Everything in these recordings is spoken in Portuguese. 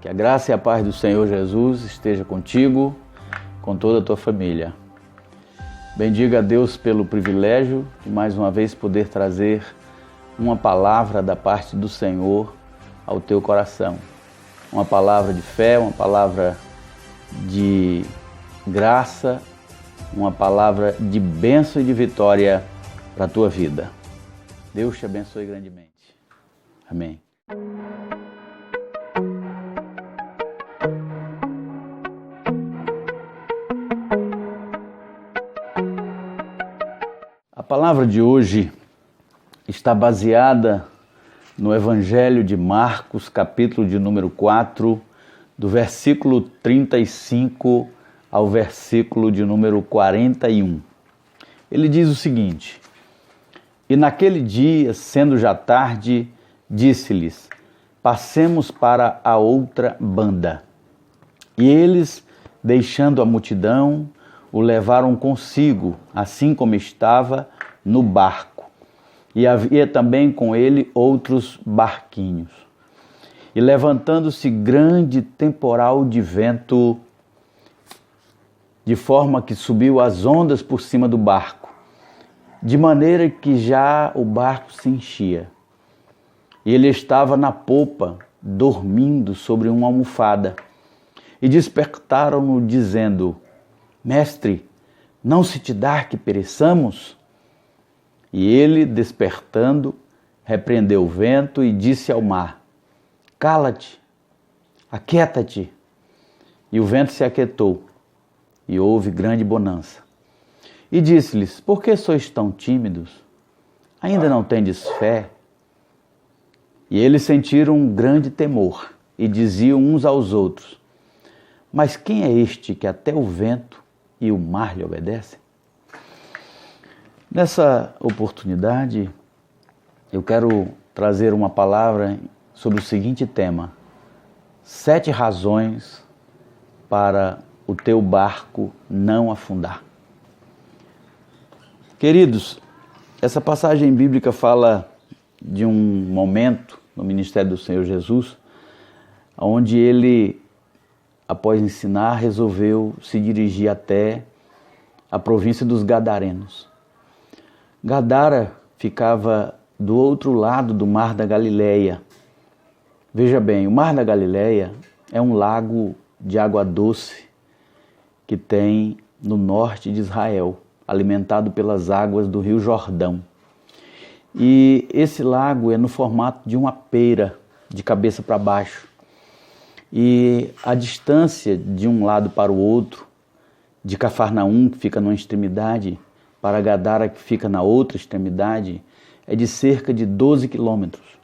Que a graça e a paz do Senhor Jesus esteja contigo, com toda a tua família. Bendiga a Deus pelo privilégio de mais uma vez poder trazer uma palavra da parte do Senhor ao teu coração. Uma palavra de fé, uma palavra de graça, uma palavra de bênção e de vitória para a tua vida. Deus te abençoe grandemente. Amém. A palavra de hoje está baseada no Evangelho de Marcos, capítulo de número 4, do versículo 35 ao versículo de número 41. Ele diz o seguinte: E naquele dia, sendo já tarde, disse-lhes: Passemos para a outra banda. E eles, deixando a multidão, o levaram consigo, assim como estava, no barco. E havia também com ele outros barquinhos. E levantando-se grande temporal de vento, de forma que subiu as ondas por cima do barco, de maneira que já o barco se enchia. E ele estava na popa, dormindo sobre uma almofada. E despertaram-no, dizendo: Mestre, não se te dá que pereçamos? E ele, despertando, repreendeu o vento e disse ao mar: Cala-te, aquieta-te. E o vento se aquietou, e houve grande bonança. E disse-lhes: Por que sois tão tímidos? Ainda não tendes fé? E eles sentiram um grande temor, e diziam uns aos outros: Mas quem é este que até o vento e o mar lhe obedecem? Nessa oportunidade, eu quero trazer uma palavra sobre o seguinte tema: 7 razões para o teu barco não afundar. Queridos, essa passagem bíblica fala de um momento no ministério do Senhor Jesus, onde ele, após ensinar, resolveu se dirigir até a província dos Gadarenos. Gadara ficava do outro lado do Mar da Galileia. Veja bem, o Mar da Galileia é um lago de água doce que tem no norte de Israel, alimentado pelas águas do Rio Jordão. E esse lago é no formato de uma pera, de cabeça para baixo. E a distância de um lado para o outro, de Cafarnaum, que fica numa extremidade, para Gadara, que fica na outra extremidade, é de cerca de 12 quilômetros.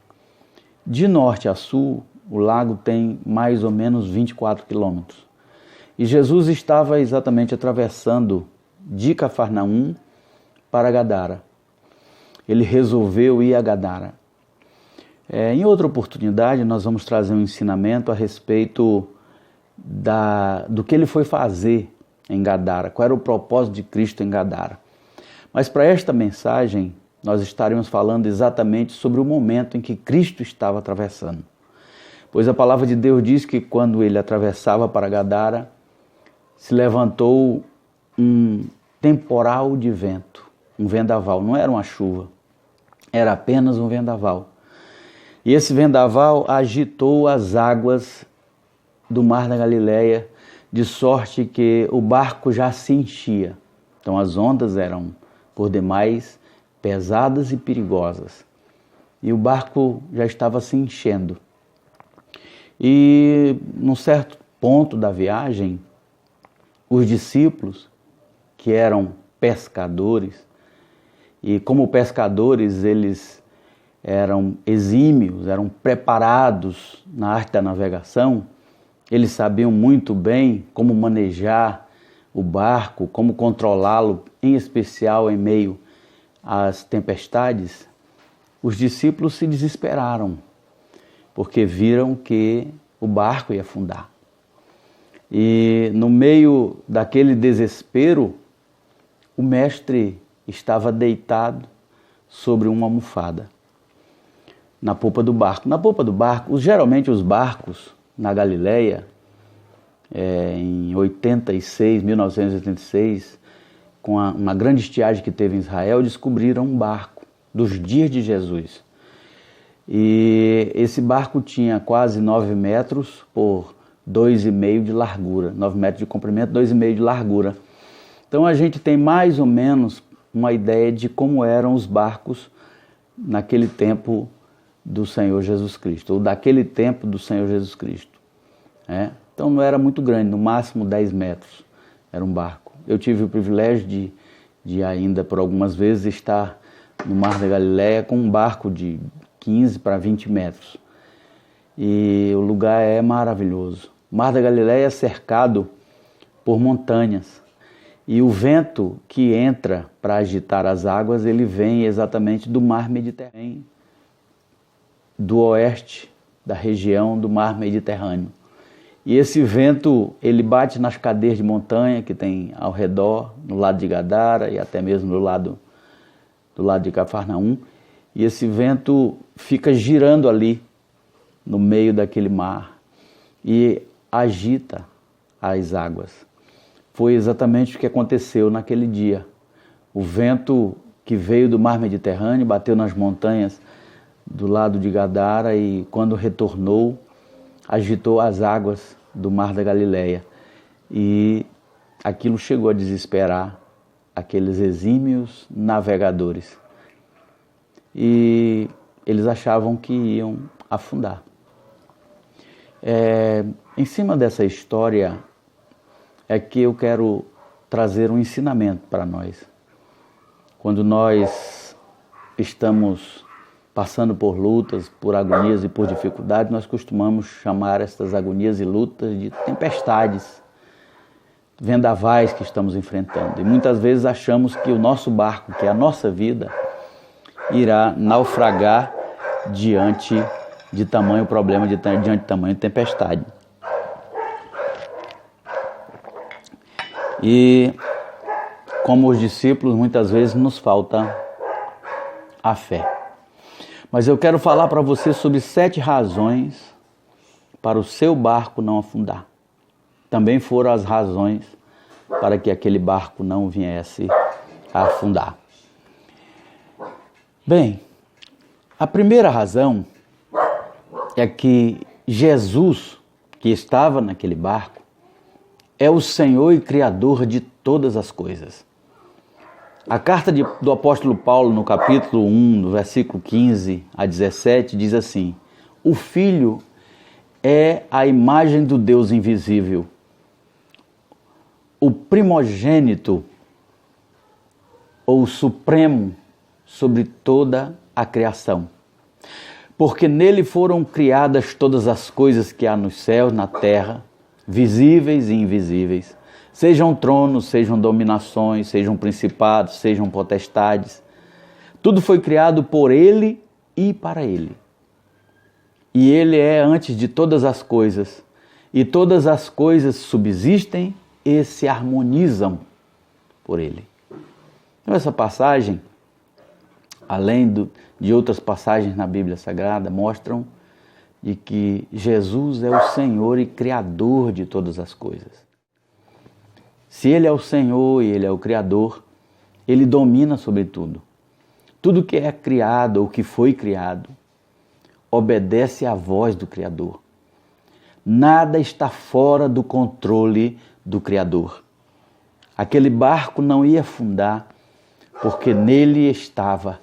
De norte a sul, o lago tem mais ou menos 24 quilômetros. E Jesus estava exatamente atravessando de Cafarnaum para Gadara. Ele resolveu ir a Gadara. Em outra oportunidade, nós vamos trazer um ensinamento a respeito do que ele foi fazer em Gadara, qual era o propósito de Cristo em Gadara. Mas para esta mensagem, nós estaremos falando exatamente sobre o momento em que Cristo estava atravessando. Pois a palavra de Deus diz que quando ele atravessava para Gadara, se levantou um temporal de vento, um vendaval, não era uma chuva, era apenas um vendaval. E esse vendaval agitou as águas do Mar da Galileia, de sorte que o barco já se enchia. Então as ondas eram, por demais, pesadas e perigosas. E o barco já estava se enchendo. E num certo ponto da viagem, os discípulos, que eram pescadores, e como pescadores eles eram exímios, eram preparados na arte da navegação, eles sabiam muito bem como manejar o barco, como controlá-lo, em especial em meio às tempestades. Os discípulos se desesperaram, porque viram que o barco ia afundar. E no meio daquele desespero, o mestre estava deitado sobre uma almofada na popa do barco. Na popa do barco, geralmente os barcos na Galileia, em 1986, com uma grande estiagem que teve em Israel, descobriram um barco dos dias de Jesus. E esse barco tinha quase 9 metros por 2,5 de largura, 9 metros de comprimento, 2,5 de largura. Então a gente tem mais ou menos uma ideia de como eram os barcos naquele tempo do Senhor Jesus Cristo, ou daquele tempo do Senhor Jesus Cristo. Então não era muito grande, no máximo 10 metros era um barco. Eu tive o privilégio de ainda por algumas vezes estar no Mar da Galileia com um barco de 15 para 20 metros. E o lugar é maravilhoso. O Mar da Galileia é cercado por montanhas. E o vento que entra para agitar as águas, ele vem exatamente do Mar Mediterrâneo, do oeste da região do Mar Mediterrâneo. E esse vento, ele bate nas cadeias de montanha que tem ao redor, no lado de Gadara e até mesmo do lado de Cafarnaum. E esse vento fica girando ali, no meio daquele mar, e agita as águas. Foi exatamente o que aconteceu naquele dia. O vento que veio do Mar Mediterrâneo bateu nas montanhas do lado de Gadara e, quando retornou, agitou as águas do Mar da Galileia. E aquilo chegou a desesperar aqueles exímios navegadores. E eles achavam que iam afundar. Em cima dessa história é que eu quero trazer um ensinamento para nós. Quando nós estamos passando por lutas, por agonias e por dificuldades, nós costumamos chamar estas agonias e lutas de tempestades, vendavais que estamos enfrentando. E muitas vezes achamos que o nosso barco, que é a nossa vida, irá naufragar diante de tamanho problema, diante de tamanho tempestade. E como os discípulos, muitas vezes nos falta a fé. Mas eu quero falar para você sobre 7 razões para o seu barco não afundar. Também foram as razões para que aquele barco não viesse a afundar. Bem, a primeira razão é que Jesus, que estava naquele barco, é o Senhor e Criador de todas as coisas. A carta do apóstolo Paulo, no capítulo 1, no versículo 15 a 17, diz assim: o Filho é a imagem do Deus invisível, o primogênito ou supremo sobre toda a criação. Porque nele foram criadas todas as coisas que há nos céus, na terra, visíveis e invisíveis, sejam tronos, sejam dominações, sejam principados, sejam potestades. Tudo foi criado por ele e para ele. E ele é antes de todas as coisas, e todas as coisas subsistem e se harmonizam por ele. Então essa passagem, além de outras passagens na Bíblia Sagrada, mostram de que Jesus é o Senhor e Criador de todas as coisas. Se Ele é o Senhor e Ele é o Criador, Ele domina sobre tudo. Tudo que é criado ou que foi criado obedece à voz do Criador. Nada está fora do controle do Criador. Aquele barco não ia afundar porque nele estava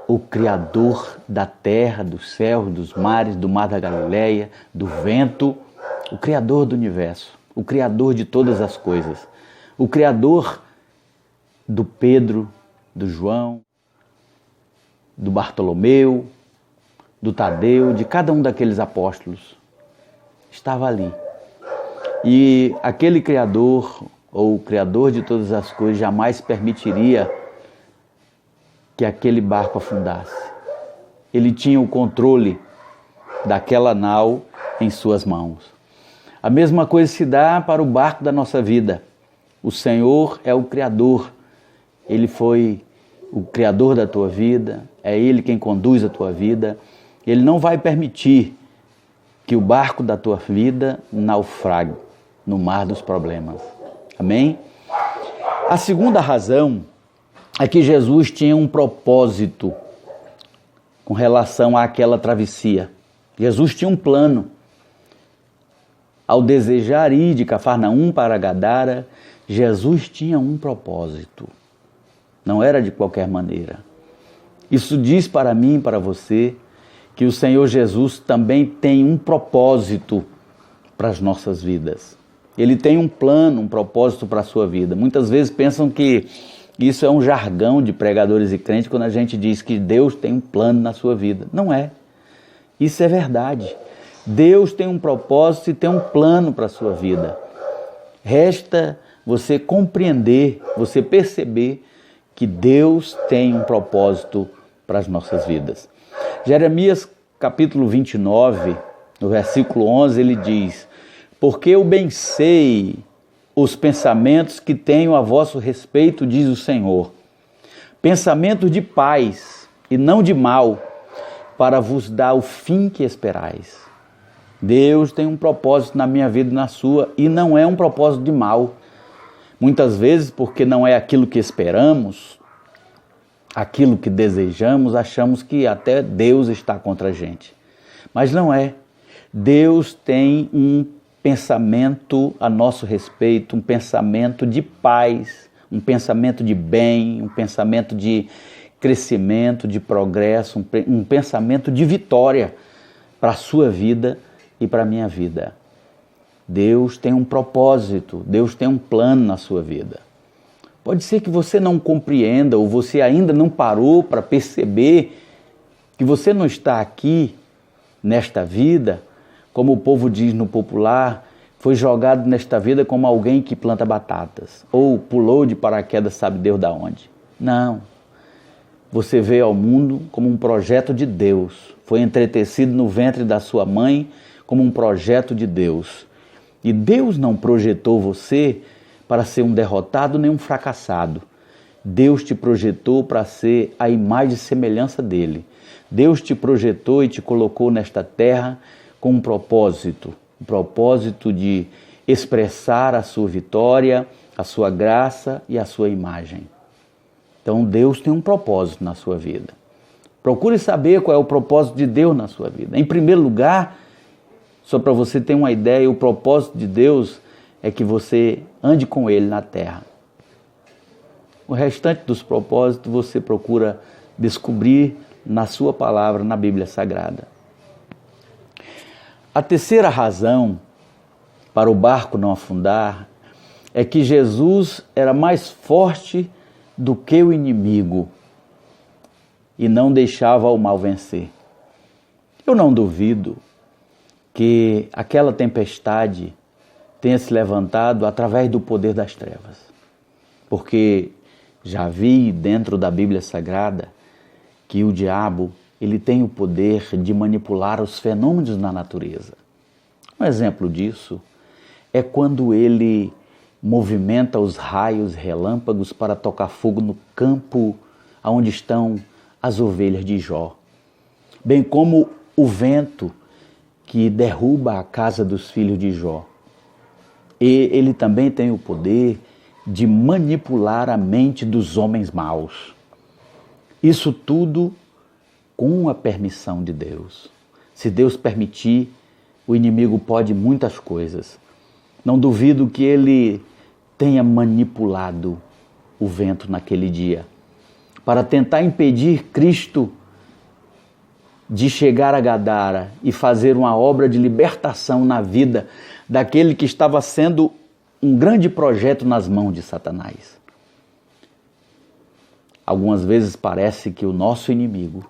o Criador da terra, do céu, dos mares, do Mar da Galileia, do vento, o Criador do universo, o Criador de todas as coisas, o Criador do Pedro, do João, do Bartolomeu, do Tadeu, de cada um daqueles apóstolos, estava ali. E aquele Criador, ou o Criador de todas as coisas, jamais permitiria que aquele barco afundasse. Ele tinha o controle daquela nau em suas mãos. A mesma coisa se dá para o barco da nossa vida. O Senhor é o Criador. Ele foi o Criador da tua vida, é Ele quem conduz a tua vida. Ele não vai permitir que o barco da tua vida naufrague no mar dos problemas. Amém? A segunda razão é que Jesus tinha um propósito com relação àquela travessia. Jesus tinha um plano. Ao desejar ir de Cafarnaum para Gadara, Jesus tinha um propósito. Não era de qualquer maneira. Isso diz para mim e para você que o Senhor Jesus também tem um propósito para as nossas vidas. Ele tem um plano, um propósito para a sua vida. Muitas vezes pensam que isso é um jargão de pregadores e crentes quando a gente diz que Deus tem um plano na sua vida. Não é. Isso é verdade. Deus tem um propósito e tem um plano para a sua vida. Resta você compreender, você perceber que Deus tem um propósito para as nossas vidas. Jeremias capítulo 29, no versículo 11, ele diz: porque eu bem sei os pensamentos que tenho a vosso respeito, diz o Senhor, pensamentos de paz e não de mal, para vos dar o fim que esperais. Deus tem um propósito na minha vida e na sua, e não é um propósito de mal. Muitas vezes, porque não é aquilo que esperamos, aquilo que desejamos, achamos que até Deus está contra a gente. Mas não é. Deus tem um pensamento a nosso respeito, um pensamento de paz, um pensamento de bem, um pensamento de crescimento, de progresso, um pensamento de vitória para a sua vida e para a minha vida. Deus tem um propósito, Deus tem um plano na sua vida. Pode ser que você não compreenda ou você ainda não parou para perceber que você não está aqui nesta vida, como o povo diz no popular, foi jogado nesta vida como alguém que planta batatas ou pulou de paraquedas sabe Deus da onde. Não. Você veio ao mundo como um projeto de Deus. Foi entretecido no ventre da sua mãe como um projeto de Deus. E Deus não projetou você para ser um derrotado nem um fracassado. Deus te projetou para ser a imagem e semelhança dele. Deus te projetou e te colocou nesta terra com um propósito de expressar a sua vitória, a sua graça e a sua imagem. Então Deus tem um propósito na sua vida. Procure saber qual é o propósito de Deus na sua vida. Em primeiro lugar, só para você ter uma ideia, o propósito de Deus é que você ande com Ele na terra. O restante dos propósitos você procura descobrir na sua palavra, na Bíblia Sagrada. A terceira razão para o barco não afundar é que Jesus era mais forte do que o inimigo e não deixava o mal vencer. Eu não duvido que aquela tempestade tenha se levantado através do poder das trevas, porque já vi dentro da Bíblia Sagrada que o diabo ele tem o poder de manipular os fenômenos na natureza. Um exemplo disso é quando ele movimenta os raios relâmpagos para tocar fogo no campo onde estão as ovelhas de Jó, bem como o vento que derruba a casa dos filhos de Jó. E ele também tem o poder de manipular a mente dos homens maus. Isso tudo com a permissão de Deus. Se Deus permitir, o inimigo pode muitas coisas. Não duvido que ele tenha manipulado o vento naquele dia para tentar impedir Cristo de chegar a Gadara e fazer uma obra de libertação na vida daquele que estava sendo um grande projeto nas mãos de Satanás. Algumas vezes parece que o nosso inimigo,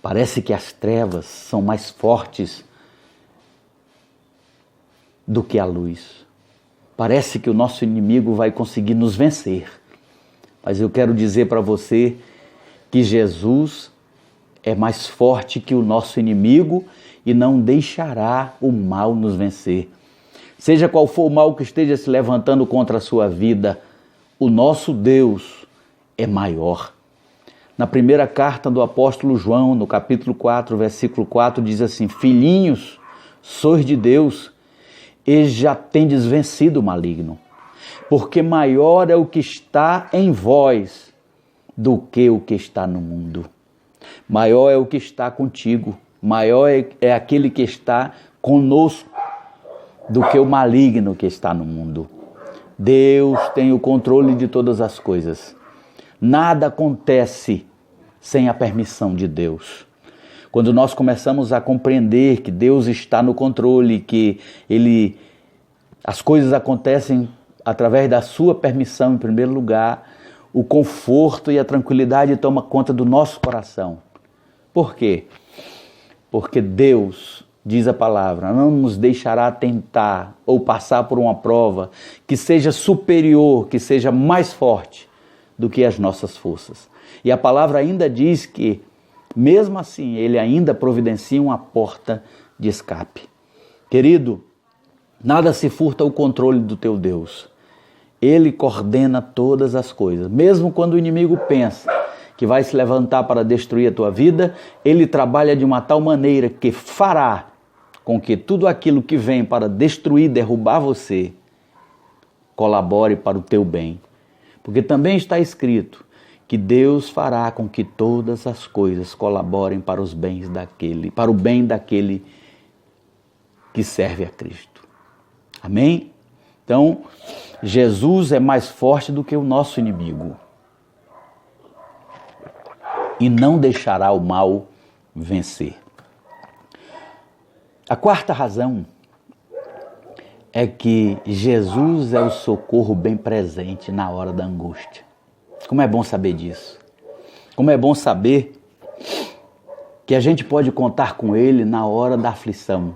parece que as trevas são mais fortes do que a luz. Parece que o nosso inimigo vai conseguir nos vencer. Mas eu quero dizer para você que Jesus é mais forte que o nosso inimigo e não deixará o mal nos vencer. Seja qual for o mal que esteja se levantando contra a sua vida, o nosso Deus é maior. Na primeira carta do apóstolo João, no capítulo 4, versículo 4, diz assim: filhinhos, sois de Deus, e já tendes vencido o maligno. Porque maior é o que está em vós do que o que está no mundo. Maior é o que está contigo, maior é aquele que está conosco do que o maligno que está no mundo. Deus tem o controle de todas as coisas. Nada acontece sem a permissão de Deus. Quando nós começamos a compreender que Deus está no controle, que as coisas acontecem através da sua permissão em primeiro lugar, o conforto e a tranquilidade tomam conta do nosso coração. Por quê? Porque Deus, diz a palavra, não nos deixará tentar ou passar por uma prova que seja superior, que seja mais forte do que as nossas forças. E a palavra ainda diz que, mesmo assim, Ele ainda providencia uma porta de escape. Querido, nada se furta ao controle do teu Deus. Ele coordena todas as coisas. Mesmo quando o inimigo pensa que vai se levantar para destruir a tua vida, Ele trabalha de uma tal maneira que fará com que tudo aquilo que vem para destruir, derrubar você, colabore para o teu bem. Porque também está escrito que Deus fará com que todas as coisas colaborem para os bens para o bem daquele que serve a Cristo. Amém? Então, Jesus é mais forte do que o nosso inimigo e não deixará o mal vencer. A quarta razão é que Jesus é o socorro bem presente na hora da angústia. Como é bom saber disso. Como é bom saber que a gente pode contar com Ele na hora da aflição.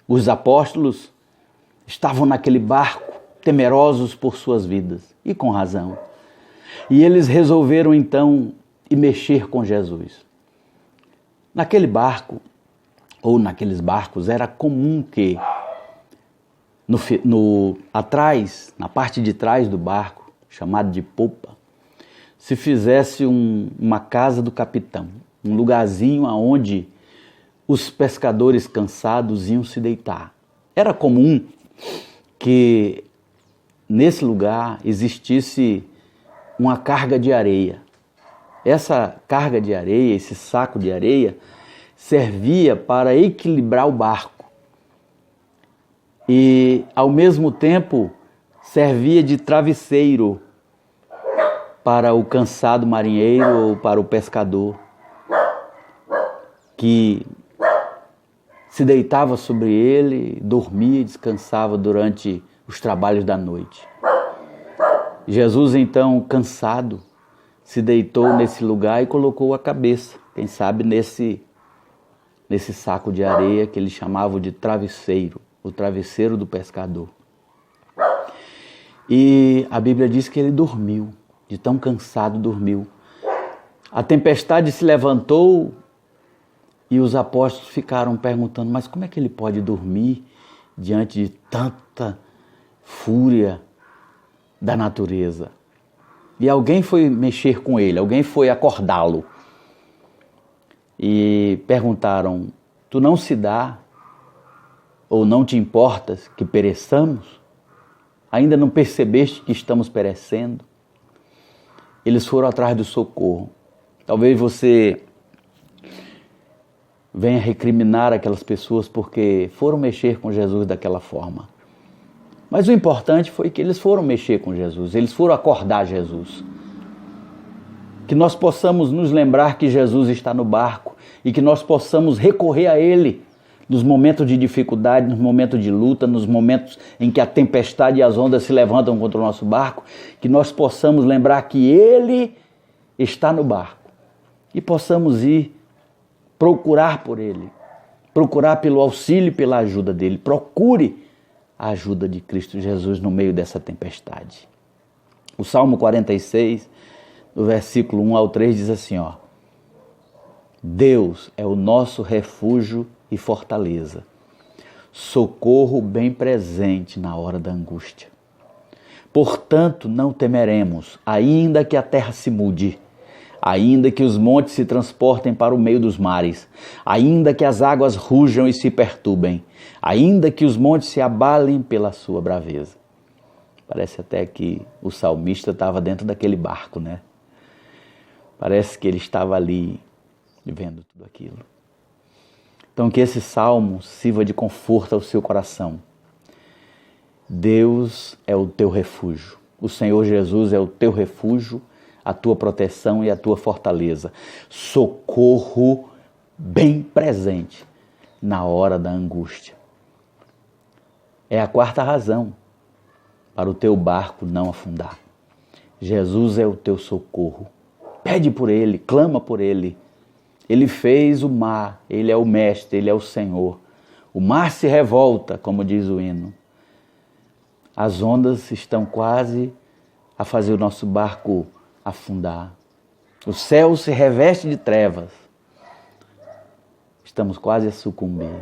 Os apóstolos estavam naquele barco, temerosos por suas vidas, e com razão. E eles resolveram então ir mexer com Jesus. Naquele barco, ou naqueles barcos, era comum que atrás, na parte de trás do barco, chamado de popa, se fizesse uma casa do capitão, um lugarzinho onde os pescadores cansados iam se deitar. Era comum que nesse lugar existisse uma carga de areia. Essa carga de areia, esse saco de areia, servia para equilibrar o barco. E, ao mesmo tempo, servia de travesseiro para o cansado marinheiro ou para o pescador, que se deitava sobre ele, dormia e descansava durante os trabalhos da noite. Jesus, então, cansado, se deitou nesse lugar e colocou a cabeça, quem sabe nesse saco de areia que eles chamavam de travesseiro, o travesseiro do pescador. E a Bíblia diz que ele dormiu, de tão cansado dormiu. A tempestade se levantou e os apóstolos ficaram perguntando, mas como é que ele pode dormir diante de tanta fúria da natureza? E alguém foi mexer com ele, alguém foi acordá-lo. E perguntaram, tu não se dá ou não te importas que pereçamos? Ainda não percebeste que estamos perecendo? Eles foram atrás do socorro. Talvez você venha recriminar aquelas pessoas porque foram mexer com Jesus daquela forma. Mas o importante foi que eles foram mexer com Jesus, eles foram acordar Jesus. Que nós possamos nos lembrar que Jesus está no barco e que nós possamos recorrer a Ele nos momentos de dificuldade, nos momentos de luta, nos momentos em que a tempestade e as ondas se levantam contra o nosso barco, que nós possamos lembrar que Ele está no barco e possamos ir procurar por Ele, procurar pelo auxílio e pela ajuda dEle. Procure a ajuda de Cristo Jesus no meio dessa tempestade. O Salmo 46, no versículo 1 ao 3, diz assim, ó: Deus é o nosso refúgio e fortaleza, socorro bem presente na hora da angústia. Portanto, não temeremos, ainda que a terra se mude, Ainda que os montes se transportem para o meio dos mares, ainda que as águas rujam e se perturbem, ainda que os montes se abalem pela sua braveza. Parece até que o salmista estava dentro daquele barco, né? Parece que ele estava ali vendo tudo aquilo. Então que esse salmo sirva de conforto ao seu coração. Deus é o teu refúgio. O Senhor Jesus é o teu refúgio, a tua proteção e a tua fortaleza. Socorro bem presente na hora da angústia. É a quarta razão para o teu barco não afundar. Jesus é o teu socorro. Pede por Ele, clama por Ele. Ele fez o mar, Ele é o mestre, Ele é o Senhor. O mar se revolta, como diz o hino. As ondas estão quase a fazer o nosso barco afundar. O céu se reveste de trevas. Estamos quase a sucumbir.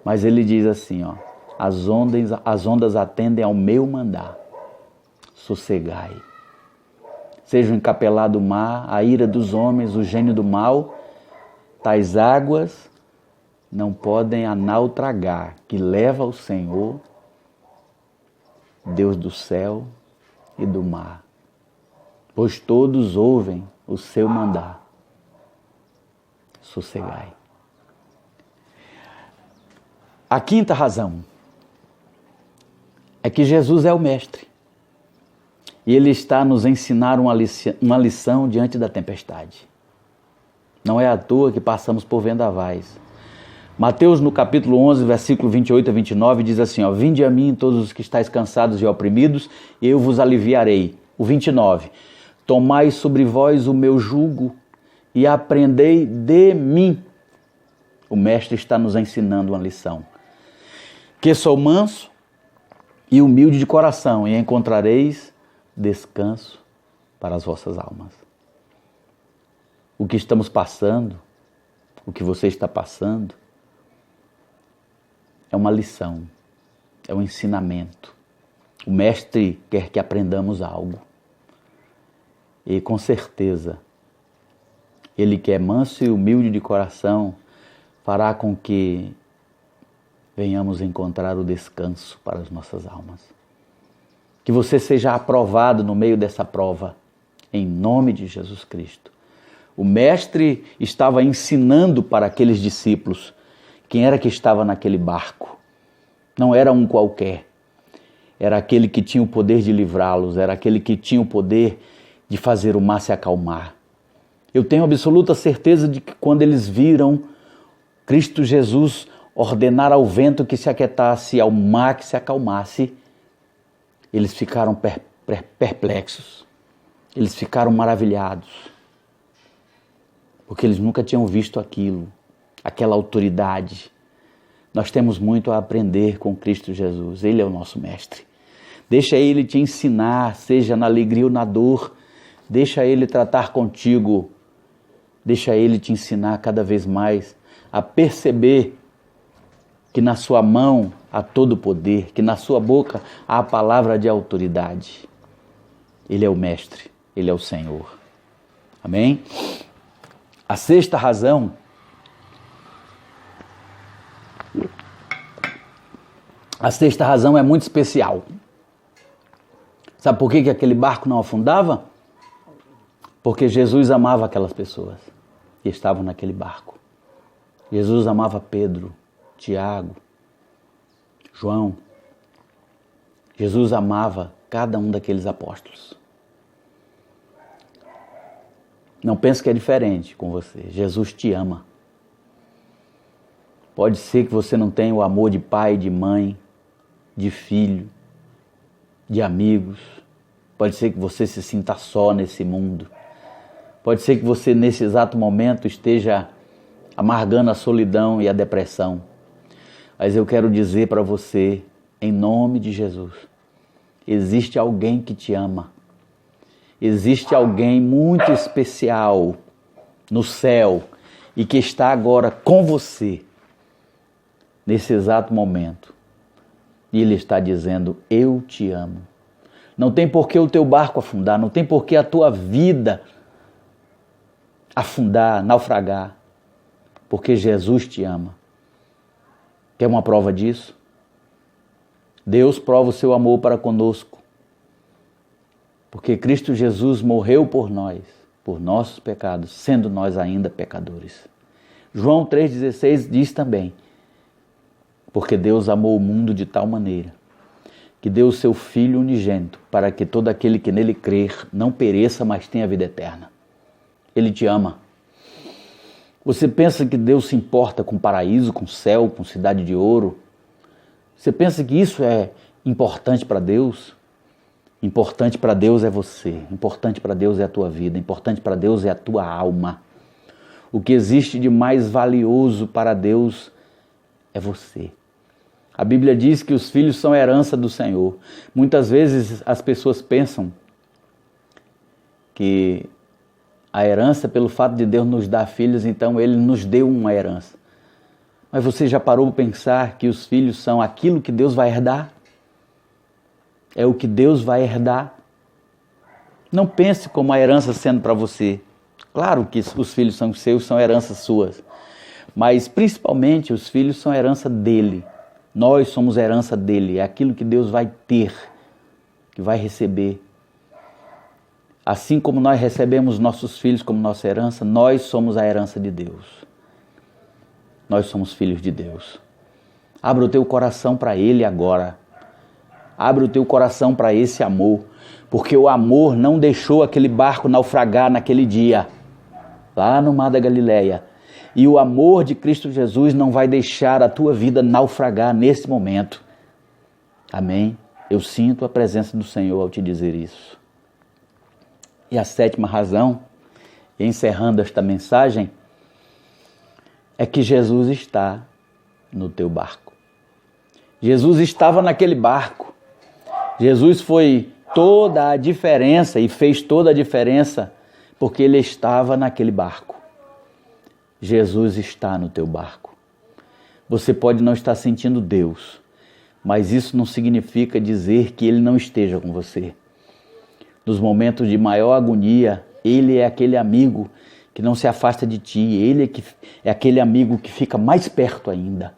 Mas Ele diz assim, ó, as ondas atendem ao meu mandar. Sossegai. Seja o encapelado mar, a ira dos homens, o gênio do mal, tais águas não podem a nau tragar, que leva ao Senhor, Deus do céu e do mar. Pois todos ouvem o seu mandar. Sossegai. A quinta razão é que Jesus é o Mestre. E Ele está a nos ensinar uma lição diante da tempestade. Não é à toa que passamos por vendavais. Mateus, no capítulo 11, versículo 28 a 29, diz assim, ó, vinde a mim todos os que estáis cansados e oprimidos, e eu vos aliviarei. O 29, tomai sobre vós o meu jugo e aprendei de mim. O Mestre está nos ensinando uma lição. Que sou manso e humilde de coração, e encontrareis descanso para as vossas almas. O que estamos passando, o que você está passando, é uma lição, é um ensinamento. O Mestre quer que aprendamos algo. E com certeza, Ele que é manso e humilde de coração, fará com que venhamos encontrar o descanso para as nossas almas. Que você seja aprovado no meio dessa prova, em nome de Jesus Cristo. O Mestre estava ensinando para aqueles discípulos quem era que estava naquele barco. Não era um qualquer, era aquele que tinha o poder de livrá-los, era aquele que tinha o poder de fazer o mar se acalmar. Eu tenho absoluta certeza de que quando eles viram Cristo Jesus ordenar ao vento que se aquietasse, ao mar que se acalmasse, eles ficaram perplexos, eles ficaram maravilhados, porque eles nunca tinham visto aquilo, aquela autoridade. Nós temos muito a aprender com Cristo Jesus, Ele é o nosso Mestre. Deixa Ele te ensinar, seja na alegria ou na dor, deixa Ele tratar contigo, deixa Ele te ensinar cada vez mais a perceber que na sua mão há todo o poder, que na sua boca há a palavra de autoridade. Ele é o Mestre, Ele é o Senhor. Amém? A sexta razão é muito especial. Sabe por que aquele barco não afundava? Porque Jesus amava aquelas pessoas que estavam naquele barco. Jesus amava Pedro, Tiago, João. Jesus amava cada um daqueles apóstolos. Não pense que é diferente com você. Jesus te ama. Pode ser que você não tenha o amor de pai, de mãe, de filho, de amigos. Pode ser que você se sinta só nesse mundo. Pode ser que você nesse exato momento esteja amargando a solidão e a depressão. Mas eu quero dizer para você, em nome de Jesus, existe alguém que te ama. Existe alguém muito especial no céu e que está agora com você, nesse exato momento. E Ele está dizendo, eu te amo. Não tem por que o teu barco afundar, não tem por que a tua vida afundar, naufragar, porque Jesus te ama. Quer uma prova disso? Deus prova o seu amor para conosco, porque Cristo Jesus morreu por nós, por nossos pecados, sendo nós ainda pecadores. João 3,16 diz também, porque Deus amou o mundo de tal maneira, que deu o seu Filho unigênito, para que todo aquele que nele crer não pereça, mas tenha vida eterna. Ele te ama. Você pensa que Deus se importa com paraíso, com céu, com cidade de ouro? Você pensa que isso é importante para Deus? Importante para Deus é você, importante para Deus é a tua vida, importante para Deus é a tua alma. O que existe de mais valioso para Deus é você. A Bíblia diz que os filhos são herança do Senhor. Muitas vezes as pessoas pensam que a herança, pelo fato de Deus nos dar filhos, então Ele nos deu uma herança. Mas você já parou para pensar que os filhos são aquilo que Deus vai herdar? É o que Deus vai herdar? Não pense como a herança sendo para você. Claro que os filhos são seus, são heranças suas. Mas principalmente os filhos são herança dele. Nós somos herança dele. É aquilo que Deus vai ter, que vai receber. Assim como nós recebemos nossos filhos como nossa herança, nós somos a herança de Deus. Nós somos filhos de Deus. Abra o teu coração para Ele agora. Abra o teu coração para esse amor. Porque o amor não deixou aquele barco naufragar naquele dia, lá no mar da Galileia. E o amor de Cristo Jesus não vai deixar a tua vida naufragar nesse momento. Amém? Eu sinto a presença do Senhor ao te dizer isso. E a sétima razão, encerrando esta mensagem, é que Jesus está no teu barco. Jesus estava naquele barco. Jesus foi toda a diferença e fez toda a diferença porque Ele estava naquele barco. Jesus está no teu barco. Você pode não estar sentindo Deus, mas isso não significa dizer que Ele não esteja com você. Nos momentos de maior agonia, Ele é aquele amigo que não se afasta de ti. Ele é aquele amigo que fica mais perto ainda.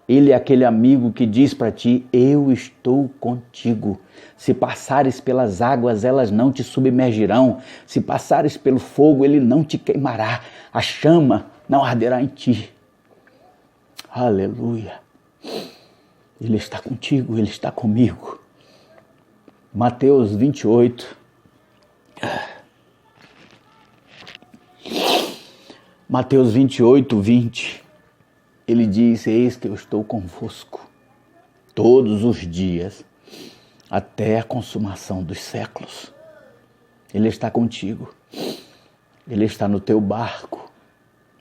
Ele é aquele amigo que diz para ti, eu estou contigo. Se passares pelas águas, elas não te submergirão. Se passares pelo fogo, ele não te queimará. A chama não arderá em ti. Aleluia. Ele está contigo, Ele está comigo. Mateus 28. Mateus 28, 20. Ele diz, eis que eu estou convosco todos os dias, até a consumação dos séculos. Ele está contigo. Ele está no teu barco.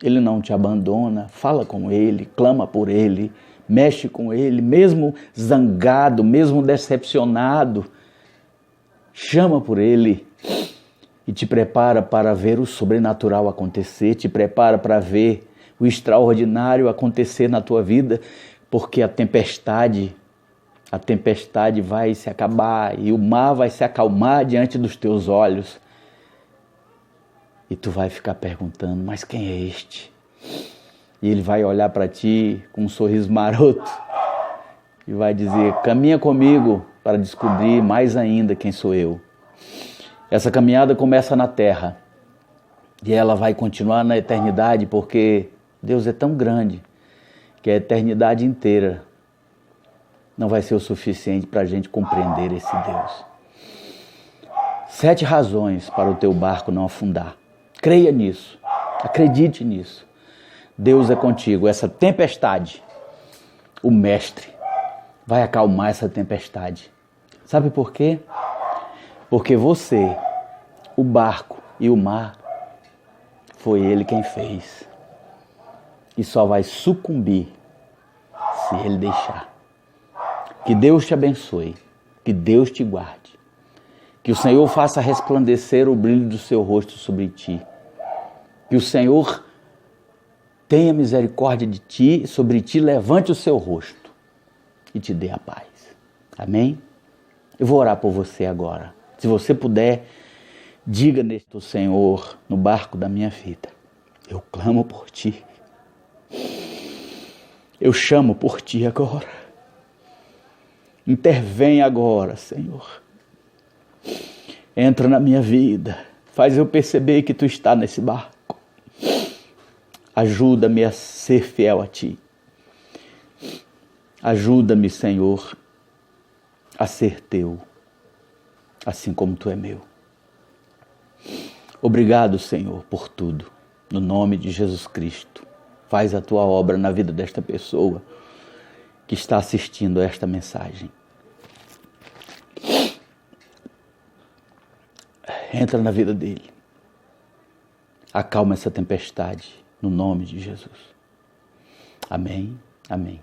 Ele não te abandona. Fala com Ele, clama por Ele, mexe com Ele, mesmo zangado, mesmo decepcionado. Chama por Ele e te prepara para ver o sobrenatural acontecer, te prepara para ver o extraordinário acontecer na tua vida, porque a tempestade vai se acabar e o mar vai se acalmar diante dos teus olhos. E tu vai ficar perguntando, mas quem é este? E ele vai olhar para ti com um sorriso maroto e vai dizer, caminha comigo para descobrir mais ainda quem sou eu. Essa caminhada começa na terra e ela vai continuar na eternidade, porque Deus é tão grande que a eternidade inteira não vai ser o suficiente para a gente compreender esse Deus. 7 razões para o teu barco não afundar. Creia nisso, acredite nisso. Deus é contigo. Essa tempestade, o Mestre vai acalmar essa tempestade. Sabe por quê? Porque você, o barco e o mar, foi Ele quem fez. E só vai sucumbir se Ele deixar. Que Deus te abençoe, que Deus te guarde, que o Senhor faça resplandecer o brilho do seu rosto sobre ti, que o Senhor tenha misericórdia de ti, sobre ti, levante o seu rosto e te dê a paz. Amém? Eu vou orar por você agora. Se você puder, Diga neste Senhor, no barco da minha vida, eu clamo por ti. Eu chamo por ti agora. Intervém agora, Senhor. Entra na minha vida. Faz eu perceber que tu está nesse barco. Ajuda-me a ser fiel a ti. Ajuda-me, Senhor, a ser teu, assim como tu é meu. Obrigado, Senhor, por tudo. No nome de Jesus Cristo, faz a tua obra na vida desta pessoa que está assistindo a esta mensagem. Entra na vida dele. Acalma essa tempestade, no nome de Jesus. Amém, amém.